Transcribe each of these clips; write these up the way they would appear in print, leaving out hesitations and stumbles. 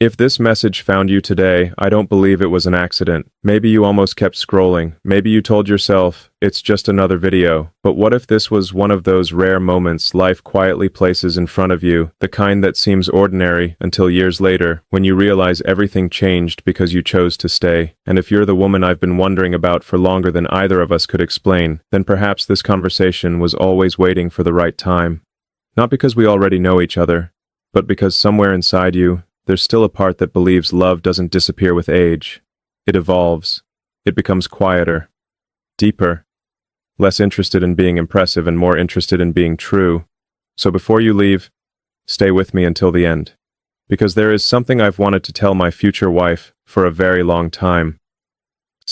If this message found you today, I don't believe it was an accident. Maybe you almost kept scrolling. Maybe you told yourself, it's just another video. But what if this was one of those rare moments life quietly places in front of you, the kind that seems ordinary until years later, when you realize everything changed because you chose to stay? And if you're the woman I've been wondering about for longer than either of us could explain, then perhaps this conversation was always waiting for the right time. Not because we already know each other, but because somewhere inside you, there's still a part that believes love doesn't disappear with age. It evolves. It becomes quieter, deeper, less interested in being impressive and more interested in being true. So before you leave, stay with me until the end. Because there is something I've wanted to tell my future wife for a very long time.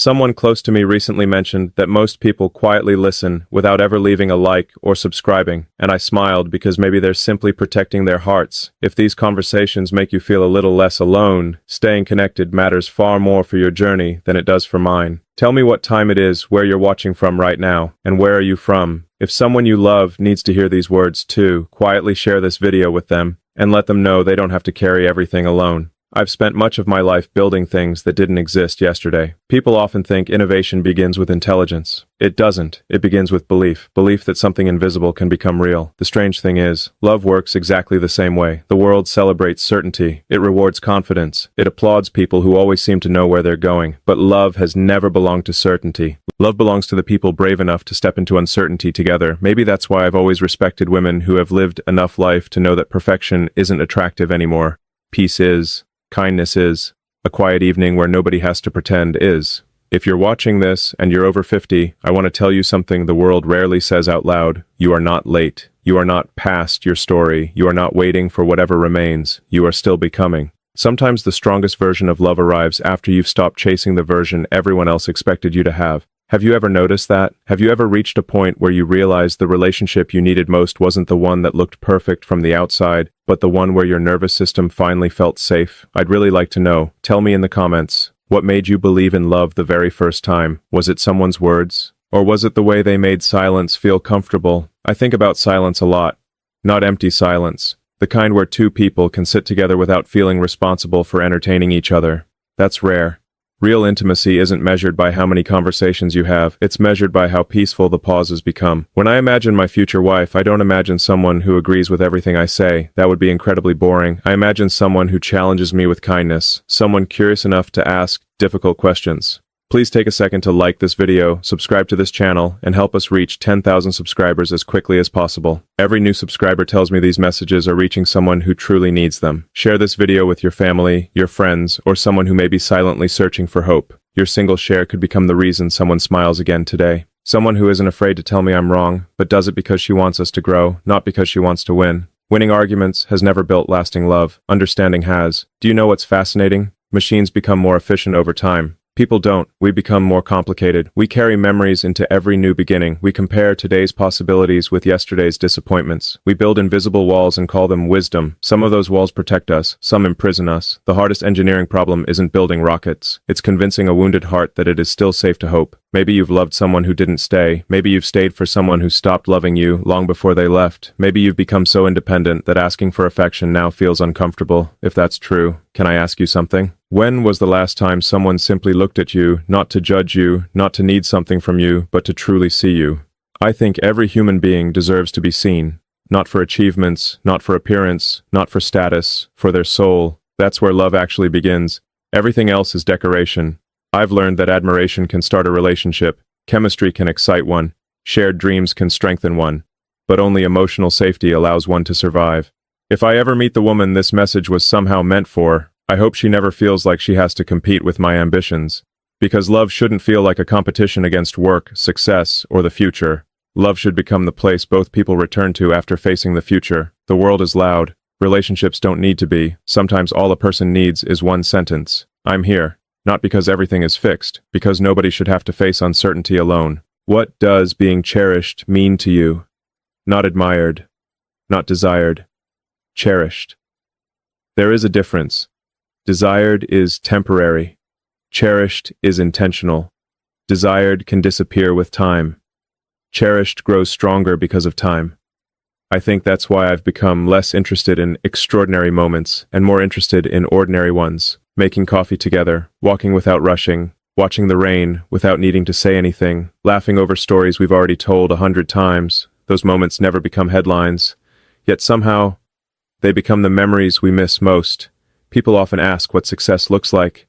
Someone close to me recently mentioned that most people quietly listen without ever leaving a like or subscribing, and I smiled because maybe they're simply protecting their hearts. If these conversations make you feel a little less alone, staying connected matters far more for your journey than it does for mine. Tell me what time it is, where you're watching from right now, and where are you from? If someone you love needs to hear these words too, quietly share this video with them, and let them know they don't have to carry everything alone. I've spent much of my life building things that didn't exist yesterday. People often think innovation begins with intelligence. It doesn't. It begins with belief. Belief that something invisible can become real. The strange thing is, love works exactly the same way. The world celebrates certainty. It rewards confidence. It applauds people who always seem to know where they're going. But love has never belonged to certainty. Love belongs to the people brave enough to step into uncertainty together. Maybe that's why I've always respected women who have lived enough life to know that perfection isn't attractive anymore. Peace is. Kindness is. A quiet evening where nobody has to pretend is. If you're watching this and you're over 50, I want to tell you something the world rarely says out loud. You are not late. You are not past your story. You are not waiting for whatever remains. You are still becoming. Sometimes the strongest version of love arrives after you've stopped chasing the version everyone else expected you to have. Have you ever noticed that? Have you ever reached a point where you realized the relationship you needed most wasn't the one that looked perfect from the outside, but the one where your nervous system finally felt safe? I'd really like to know. Tell me in the comments. What made you believe in love the very first time? Was it someone's words? Or was it the way they made silence feel comfortable? I think about silence a lot. Not empty silence. The kind where two people can sit together without feeling responsible for entertaining each other. That's rare. Real intimacy isn't measured by how many conversations you have, it's measured by how peaceful the pauses become. When I imagine my future wife, I don't imagine someone who agrees with everything I say. That would be incredibly boring. I imagine someone who challenges me with kindness, someone curious enough to ask difficult questions. Please take a second to like this video, subscribe to this channel, and help us reach 10,000 subscribers as quickly as possible. Every new subscriber tells me these messages are reaching someone who truly needs them. Share this video with your family, your friends, or someone who may be silently searching for hope. Your single share could become the reason someone smiles again today. Someone who isn't afraid to tell me I'm wrong, but does it because she wants us to grow, not because she wants to win. Winning arguments has never built lasting love. Understanding has. Do you know what's fascinating? Machines become more efficient over time. People don't. We become more complicated. We carry memories into every new beginning. We compare today's possibilities with yesterday's disappointments. We build invisible walls and call them wisdom. Some of those walls protect us. Some imprison us. The hardest engineering problem isn't building rockets. It's convincing a wounded heart that it is still safe to hope. Maybe you've loved someone who didn't stay. Maybe you've stayed for someone who stopped loving you long before they left. Maybe you've become so independent that asking for affection now feels uncomfortable. If that's true, can I ask you something? When was the last time someone simply looked at you, not to judge you, not to need something from you, but to truly see you? I think every human being deserves to be seen. Not for achievements, not for appearance, not for status, for their soul. That's where love actually begins. Everything else is decoration. I've learned that admiration can start a relationship, chemistry can excite one, shared dreams can strengthen one, but only emotional safety allows one to survive. If I ever meet the woman this message was somehow meant for, I hope she never feels like she has to compete with my ambitions. Because love shouldn't feel like a competition against work, success, or the future. Love should become the place both people return to after facing the future. The world is loud. Relationships don't need to be. Sometimes all a person needs is one sentence. I'm here. Not because everything is fixed, because nobody should have to face uncertainty alone. What does being cherished mean to you? Not admired, not desired, cherished. There is a difference. Desired is temporary. Cherished is intentional. Desired can disappear with time. Cherished grows stronger because of time. I think that's why I've become less interested in extraordinary moments and more interested in ordinary ones. Making coffee together, walking without rushing, watching the rain without needing to say anything, laughing over stories we've already told 100 times. Those moments never become headlines. Yet somehow, they become the memories we miss most. People often ask what success looks like.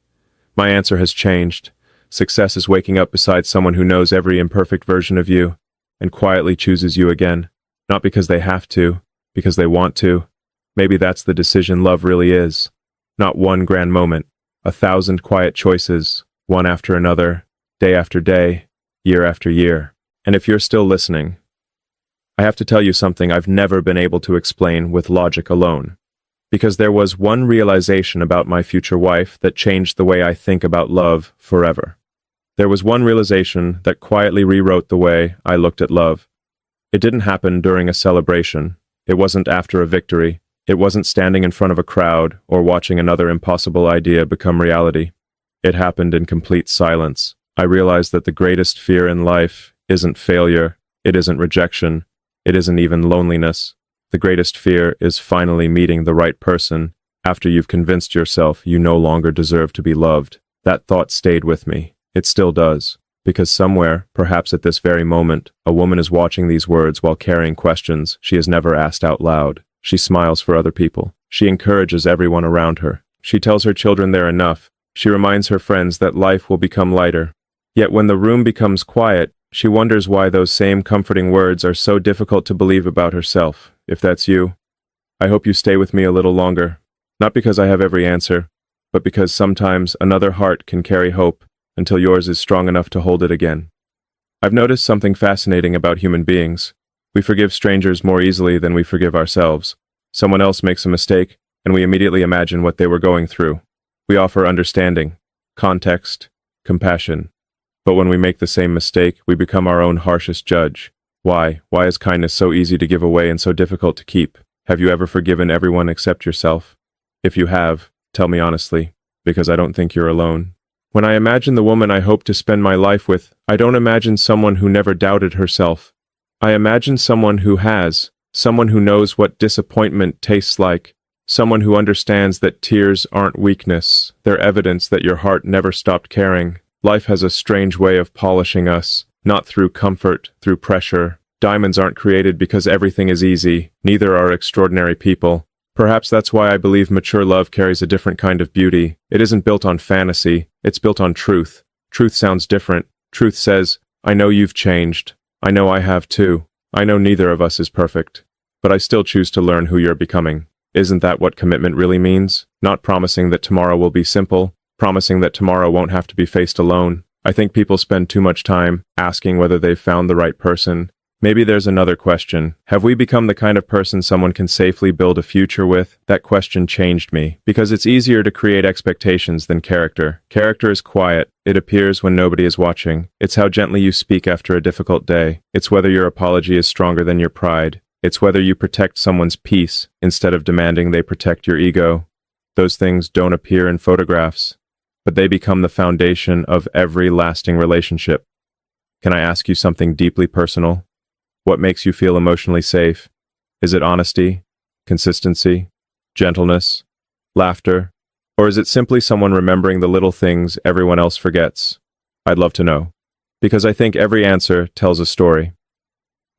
My answer has changed. Success is waking up beside someone who knows every imperfect version of you and quietly chooses you again. Not because they have to, because they want to. Maybe that's the decision love really is. Not one grand moment, 1,000 quiet choices, one after another, day after day, year after year. And if you're still listening, I have to tell you something I've never been able to explain with logic alone. Because there was one realization about my future wife that changed the way I think about love forever. There was one realization that quietly rewrote the way I looked at love. It didn't happen during a celebration. It wasn't after a victory. It wasn't standing in front of a crowd or watching another impossible idea become reality. It happened in complete silence. I realized that the greatest fear in life isn't failure. It isn't rejection. It isn't even loneliness. The greatest fear is finally meeting the right person after you've convinced yourself you no longer deserve to be loved. That thought stayed with me. It still does. Because somewhere, perhaps at this very moment, a woman is watching these words while carrying questions she has never asked out loud. She smiles for other people. She encourages everyone around her. She tells her children they're enough. She reminds her friends that life will become lighter. Yet when the room becomes quiet, she wonders why those same comforting words are so difficult to believe about herself. If that's you, I hope you stay with me a little longer. Not because I have every answer, but because sometimes another heart can carry hope until yours is strong enough to hold it again. I've noticed something fascinating about human beings. We forgive strangers more easily than we forgive ourselves. Someone else makes a mistake, and we immediately imagine what they were going through. We offer understanding, context, compassion. But when we make the same mistake, we become our own harshest judge. Why? Why is kindness so easy to give away and so difficult to keep? Have you ever forgiven everyone except yourself? If you have, tell me honestly, because I don't think you're alone. When I imagine the woman I hope to spend my life with, I don't imagine someone who never doubted herself. I imagine someone who has, someone who knows what disappointment tastes like, someone who understands that tears aren't weakness, they're evidence that your heart never stopped caring. Life has a strange way of polishing us, not through comfort, through pressure. Diamonds aren't created because everything is easy, neither are extraordinary people. Perhaps that's why I believe mature love carries a different kind of beauty. It isn't built on fantasy, it's built on truth. Truth sounds different. Truth says, I know you've changed. I know I have too. I know neither of us is perfect. But I still choose to learn who you're becoming. Isn't that what commitment really means? Not promising that tomorrow will be simple, promising that tomorrow won't have to be faced alone. I think people spend too much time asking whether they've found the right person. Maybe there's another question. Have we become the kind of person someone can safely build a future with? That question changed me, because it's easier to create expectations than character. Character is quiet. It appears when nobody is watching. It's how gently you speak after a difficult day. It's whether your apology is stronger than your pride. It's whether you protect someone's peace instead of demanding they protect your ego. Those things don't appear in photographs, but they become the foundation of every lasting relationship. Can I ask you something deeply personal? What makes you feel emotionally safe? Is it honesty, consistency, gentleness, laughter? Or is it simply someone remembering the little things everyone else forgets? I'd love to know. Because I think every answer tells a story.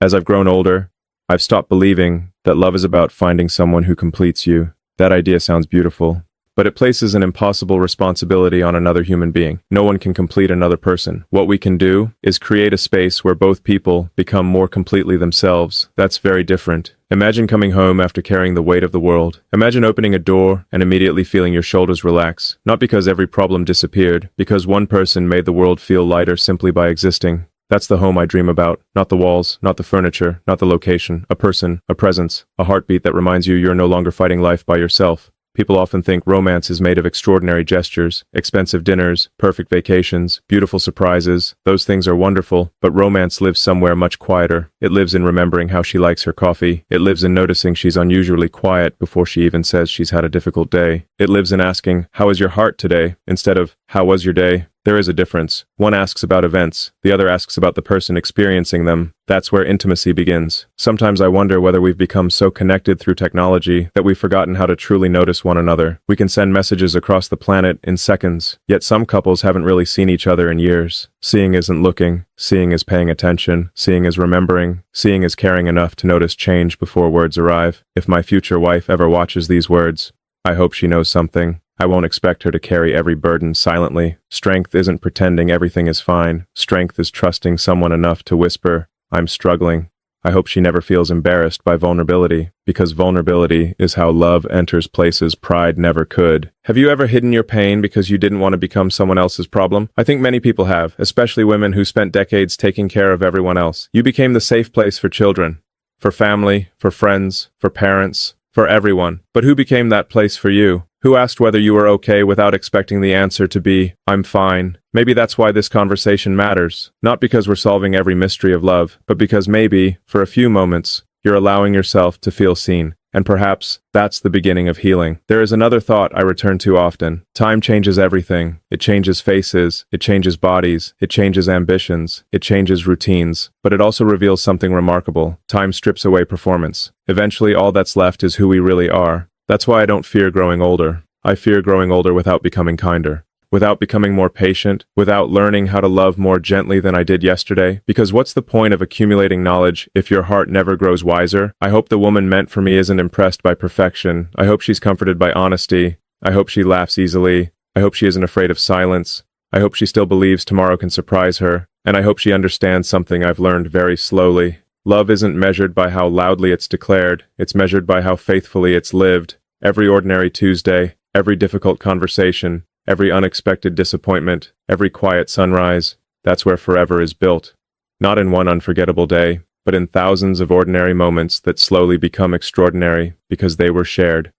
As I've grown older, I've stopped believing that love is about finding someone who completes you. That idea sounds beautiful, but it places an impossible responsibility on another human being. No one can complete another person. What we can do is create a space where both people become more completely themselves. That's very different. Imagine coming home after carrying the weight of the world. Imagine opening a door and immediately feeling your shoulders relax. Not because every problem disappeared, because one person made the world feel lighter simply by existing. That's the home I dream about. Not the walls, not the furniture, not the location. A person, a presence, a heartbeat that reminds you you're no longer fighting life by yourself. People often think romance is made of extraordinary gestures, expensive dinners, perfect vacations, beautiful surprises. Those things are wonderful, but romance lives somewhere much quieter. It lives in remembering how she likes her coffee. It lives in noticing she's unusually quiet before she even says she's had a difficult day. It lives in asking, "How is your heart today?" instead of, "How was your day?" There is a difference. One asks about events, the other asks about the person experiencing them. That's where intimacy begins. Sometimes I wonder whether we've become so connected through technology that we've forgotten how to truly notice one another. We can send messages across the planet in seconds, yet some couples haven't really seen each other in years. Seeing isn't looking, seeing is paying attention, seeing is remembering, seeing is caring enough to notice change before words arrive. If my future wife ever watches these words, I hope she knows something. I won't expect her to carry every burden silently. Strength isn't pretending everything is fine. Strength is trusting someone enough to whisper, "I'm struggling." I hope she never feels embarrassed by vulnerability, because vulnerability is how love enters places pride never could. Have you ever hidden your pain because you didn't want to become someone else's problem? I think many people have, especially women who spent decades taking care of everyone else. You became the safe place for children, for family, for friends, for parents, for everyone. But who became that place for you? Who asked whether you were okay without expecting the answer to be, "I'm fine"? Maybe that's why this conversation matters. Not because we're solving every mystery of love, but because maybe, for a few moments, you're allowing yourself to feel seen. And perhaps that's the beginning of healing. There is another thought I return to often. Time changes everything. It changes faces, it changes bodies, it changes ambitions, it changes routines, but it also reveals something remarkable. Time strips away performance. Eventually, all that's left is who we really are. That's why I don't fear growing older. I fear growing older without becoming kinder, without becoming more patient, without learning how to love more gently than I did yesterday. Because what's the point of accumulating knowledge if your heart never grows wiser? I hope the woman meant for me isn't impressed by perfection. I hope she's comforted by honesty. I hope she laughs easily. I hope she isn't afraid of silence. I hope she still believes tomorrow can surprise her. And I hope she understands something I've learned very slowly. Love isn't measured by how loudly it's declared. It's measured by how faithfully it's lived. Every ordinary Tuesday, every difficult conversation, every unexpected disappointment, every quiet sunrise, that's where forever is built. Not in one unforgettable day, but in thousands of ordinary moments that slowly become extraordinary because they were shared.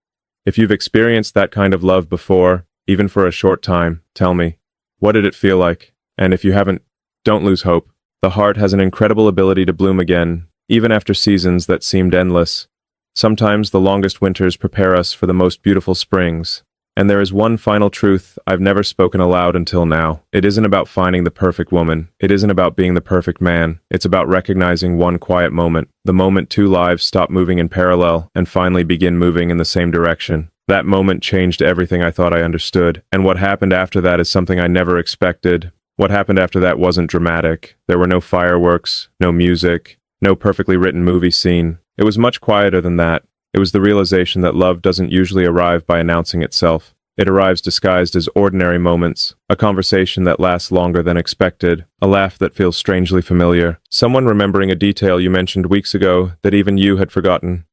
If you've experienced that kind of love before, even for a short time, tell me, what did it feel like? And if you haven't, don't lose hope. The heart has an incredible ability to bloom again, even after seasons that seemed endless. Sometimes the longest winters prepare us for the most beautiful springs. And there is one final truth I've never spoken aloud until now. It isn't about finding the perfect woman. It isn't about being the perfect man. It's about recognizing one quiet moment, the moment two lives stop moving in parallel and finally begin moving in the same direction. That moment changed everything I thought I understood. And what happened after that is something I never expected. What happened after that wasn't dramatic. There were no fireworks, no music, no perfectly written movie scene. It was much quieter than that. It was the realization that love doesn't usually arrive by announcing itself. It arrives disguised as ordinary moments, a conversation that lasts longer than expected, a laugh that feels strangely familiar, someone remembering a detail you mentioned weeks ago that even you had forgotten,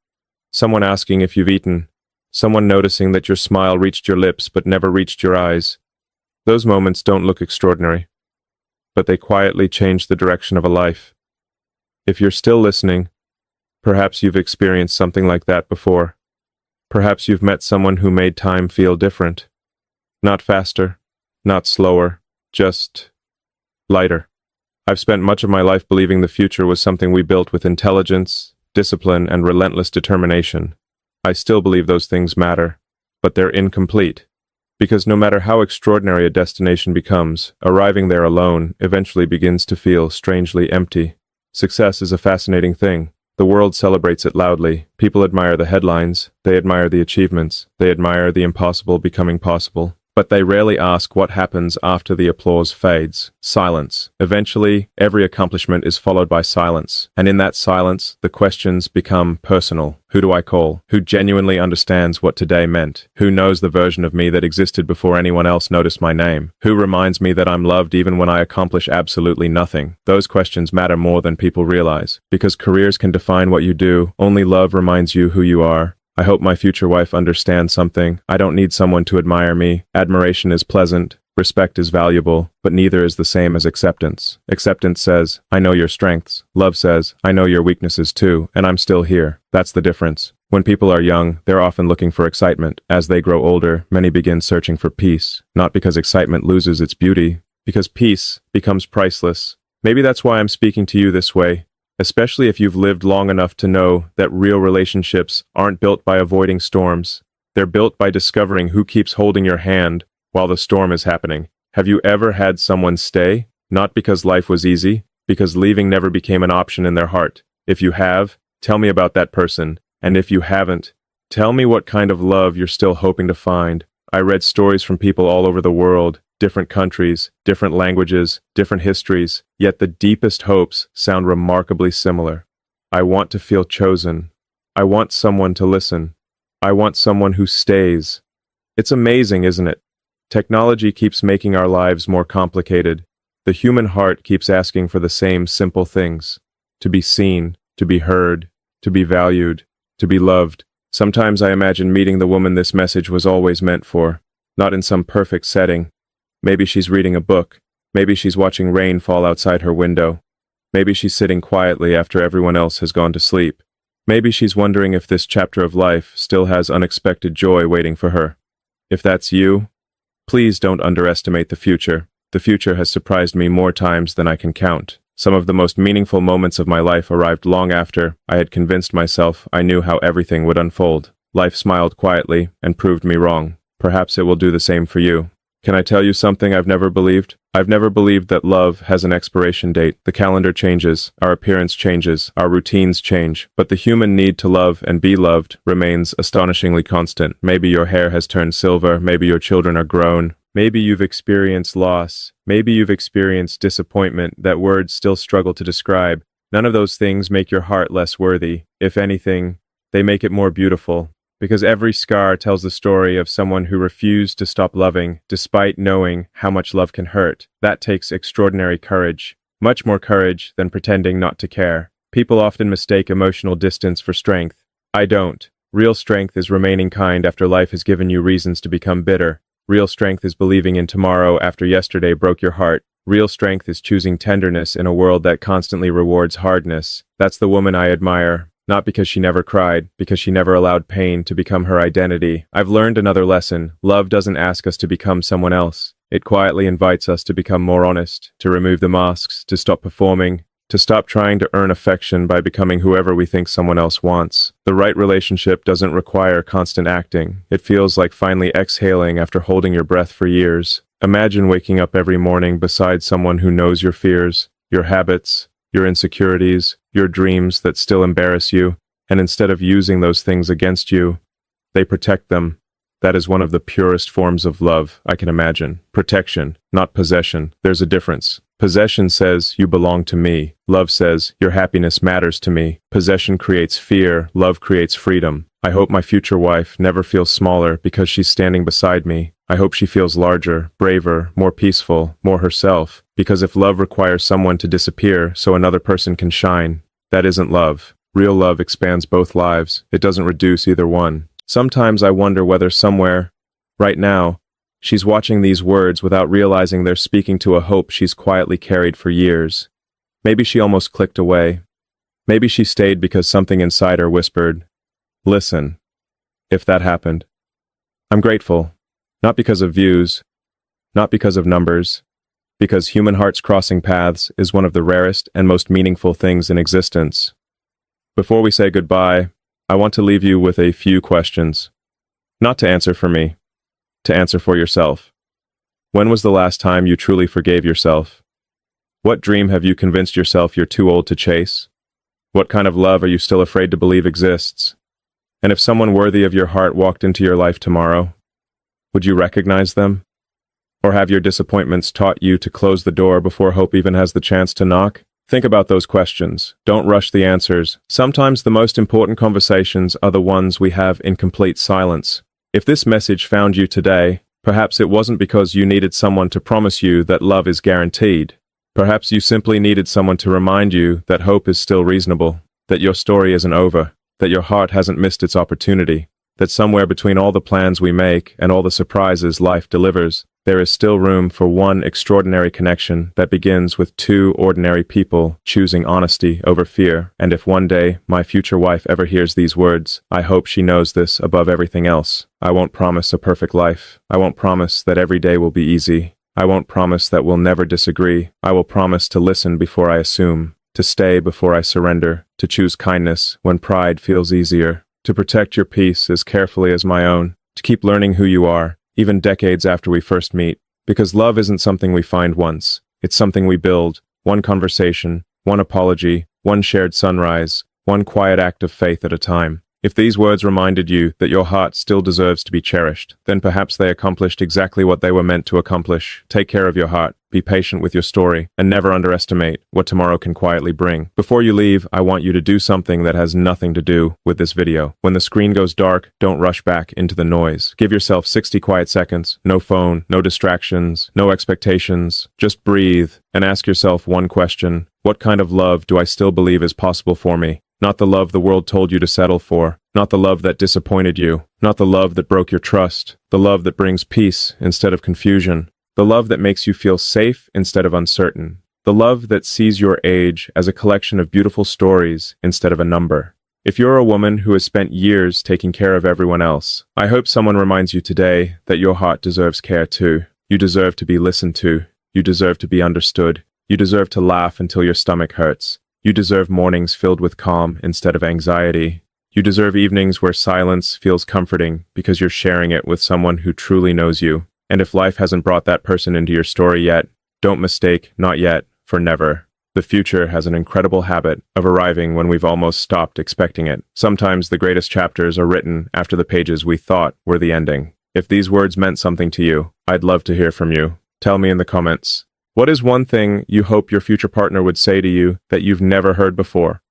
someone asking if you've eaten, someone noticing that your smile reached your lips but never reached your eyes. Those moments don't look extraordinary, but they quietly change the direction of a life. If you're still listening, perhaps you've experienced something like that before. Perhaps you've met someone who made time feel different. Not faster, not slower, just lighter. I've spent much of my life believing the future was something we built with intelligence, discipline, and relentless determination. I still believe those things matter, but they're incomplete. Because no matter how extraordinary a destination becomes, arriving there alone eventually begins to feel strangely empty. Success is a fascinating thing. The world celebrates it loudly. People admire the headlines, they admire the achievements, they admire the impossible becoming possible. But they rarely ask what happens after the applause fades. Silence. Eventually, every accomplishment is followed by silence. And in that silence, the questions become personal. Who do I call? Who genuinely understands what today meant? Who knows the version of me that existed before anyone else noticed my name? Who reminds me that I'm loved even when I accomplish absolutely nothing? Those questions matter more than people realize. Because careers can define what you do, only love reminds you who you are. I hope my future wife understands something. I don't need someone to admire me. Admiration is pleasant. Respect is valuable, but neither is the same as acceptance. Acceptance says, I know your strengths. Love says, I know your weaknesses too, and I'm still here. That's the difference. When people are young, they're often looking for excitement. As they grow older, many begin searching for peace. Not because excitement loses its beauty, because peace becomes priceless. Maybe that's why I'm speaking to you this way. Especially if you've lived long enough to know that real relationships aren't built by avoiding storms. They're built by discovering who keeps holding your hand while the storm is happening. Have you ever had someone stay? Not because life was easy, because leaving never became an option in their heart. If you have, tell me about that person. And if you haven't, tell me what kind of love you're still hoping to find. I read stories from people all over the world, different countries, different languages, different histories, yet the deepest hopes sound remarkably similar. I want to feel chosen. I want someone to listen. I want someone who stays. It's amazing, isn't it? Technology keeps making our lives more complicated. The human heart keeps asking for the same simple things: to be seen, to be heard, to be valued, to be loved. Sometimes I imagine meeting the woman this message was always meant for, not in some perfect setting. Maybe she's reading a book. Maybe she's watching rain fall outside her window. Maybe she's sitting quietly after everyone else has gone to sleep. Maybe she's wondering if this chapter of life still has unexpected joy waiting for her. If that's you, please don't underestimate the future. The future has surprised me more times than I can count. Some of the most meaningful moments of my life arrived long after I had convinced myself I knew how everything would unfold. Life smiled quietly and proved me wrong. Perhaps it will do the same for you. Can I tell you something I've never believed? I've never believed that love has an expiration date. The calendar changes, our appearance changes, our routines change, but the human need to love and be loved remains astonishingly constant. Maybe your hair has turned silver, maybe your children are grown, maybe you've experienced loss, maybe you've experienced disappointment that words still struggle to describe. None of those things make your heart less worthy. If anything, they make it more beautiful. Because every scar tells the story of someone who refused to stop loving, despite knowing how much love can hurt. That takes extraordinary courage. Much more courage than pretending not to care. People often mistake emotional distance for strength. I don't. Real strength is remaining kind after life has given you reasons to become bitter. Real strength is believing in tomorrow after yesterday broke your heart. Real strength is choosing tenderness in a world that constantly rewards hardness. That's the woman I admire. Not because she never cried, because she never allowed pain to become her identity. I've learned another lesson. Love doesn't ask us to become someone else. It quietly invites us to become more honest, to remove the masks, to stop performing, to stop trying to earn affection by becoming whoever we think someone else wants. The right relationship doesn't require constant acting. It feels like finally exhaling after holding your breath for years. Imagine waking up every morning beside someone who knows your fears, your habits, your insecurities, your dreams that still embarrass you, and instead of using those things against you, they protect them. That is one of the purest forms of love I can imagine. Protection, not possession. There's a difference. Possession says, you belong to me. Love says, your happiness matters to me. Possession creates fear. Love creates freedom. I hope my future wife never feels smaller because she's standing beside me. I hope she feels larger, braver, more peaceful, more herself. Because if love requires someone to disappear so another person can shine, that isn't love. Real love expands both lives. It doesn't reduce either one. Sometimes I wonder whether somewhere, right now, she's watching these words without realizing they're speaking to a hope she's quietly carried for years. Maybe she almost clicked away. Maybe she stayed because something inside her whispered, listen. If that happened. I'm grateful. Not because of views, not because of numbers, because human hearts crossing paths is one of the rarest and most meaningful things in existence. Before we say goodbye, I want to leave you with a few questions. Not to answer for me, to answer for yourself. When was the last time you truly forgave yourself? What dream have you convinced yourself you're too old to chase? What kind of love are you still afraid to believe exists? And if someone worthy of your heart walked into your life tomorrow, would you recognize them? Or have your disappointments taught you to close the door before hope even has the chance to knock? Think about those questions. Don't rush the answers. Sometimes the most important conversations are the ones we have in complete silence. If this message found you today, perhaps it wasn't because you needed someone to promise you that love is guaranteed. Perhaps you simply needed someone to remind you that hope is still reasonable, that your story isn't over, that your heart hasn't missed its opportunity, that somewhere between all the plans we make and all the surprises life delivers, there is still room for one extraordinary connection that begins with two ordinary people choosing honesty over fear. And if one day my future wife ever hears these words, I hope she knows this above everything else. I won't promise a perfect life. I won't promise that every day will be easy. I won't promise that we'll never disagree. I will promise to listen before I assume, to stay before I surrender, to choose kindness when pride feels easier, to protect your peace as carefully as my own, to keep learning who you are, even decades after we first meet. Because love isn't something we find once. It's something we build. One conversation, one apology, one shared sunrise, one quiet act of faith at a time. If these words reminded you that your heart still deserves to be cherished, then perhaps they accomplished exactly what they were meant to accomplish. Take care of your heart, be patient with your story, and never underestimate what tomorrow can quietly bring. Before you leave, I want you to do something that has nothing to do with this video. When the screen goes dark, don't rush back into the noise. Give yourself 60 quiet seconds, no phone, no distractions, no expectations. Just breathe and ask yourself one question. What kind of love do I still believe is possible for me? Not the love the world told you to settle for. Not the love that disappointed you. Not the love that broke your trust. The love that brings peace instead of confusion. The love that makes you feel safe instead of uncertain. The love that sees your age as a collection of beautiful stories instead of a number. If you're a woman who has spent years taking care of everyone else, I hope someone reminds you today that your heart deserves care too. You deserve to be listened to. You deserve to be understood. You deserve to laugh until your stomach hurts. You deserve mornings filled with calm instead of anxiety. You deserve evenings where silence feels comforting because you're sharing it with someone who truly knows you. And if life hasn't brought that person into your story yet, don't mistake not yet for never. The future has an incredible habit of arriving when we've almost stopped expecting it. Sometimes the greatest chapters are written after the pages we thought were the ending. If these words meant something to you, I'd love to hear from you. Tell me in the comments. What is one thing you hope your future partner would say to you that you've never heard before?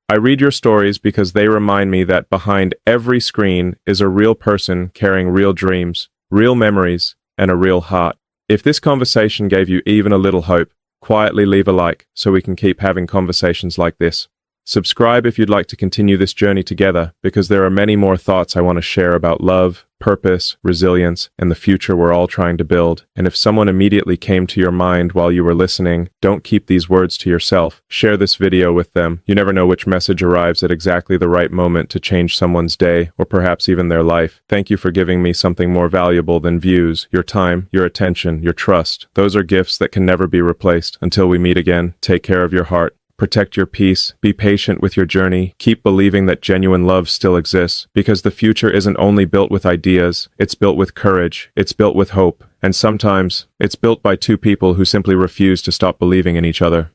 I read your stories because they remind me that behind every screen is a real person carrying real dreams, real memories, and a real heart. If this conversation gave you even a little hope, quietly leave a like so we can keep having conversations like this. Subscribe if you'd like to continue this journey together, because there are many more thoughts I want to share about love, purpose, resilience, and the future we're all trying to build. And if someone immediately came to your mind while you were listening, don't keep these words to yourself. Share this video with them. You never know which message arrives at exactly the right moment to change someone's day, or perhaps even their life. Thank you for giving me something more valuable than views, your time, your attention, your trust. Those are gifts that can never be replaced. Until we meet again, take care of your heart. Protect your peace, be patient with your journey, keep believing that genuine love still exists, because the future isn't only built with ideas, it's built with courage, it's built with hope, and sometimes, it's built by two people who simply refuse to stop believing in each other.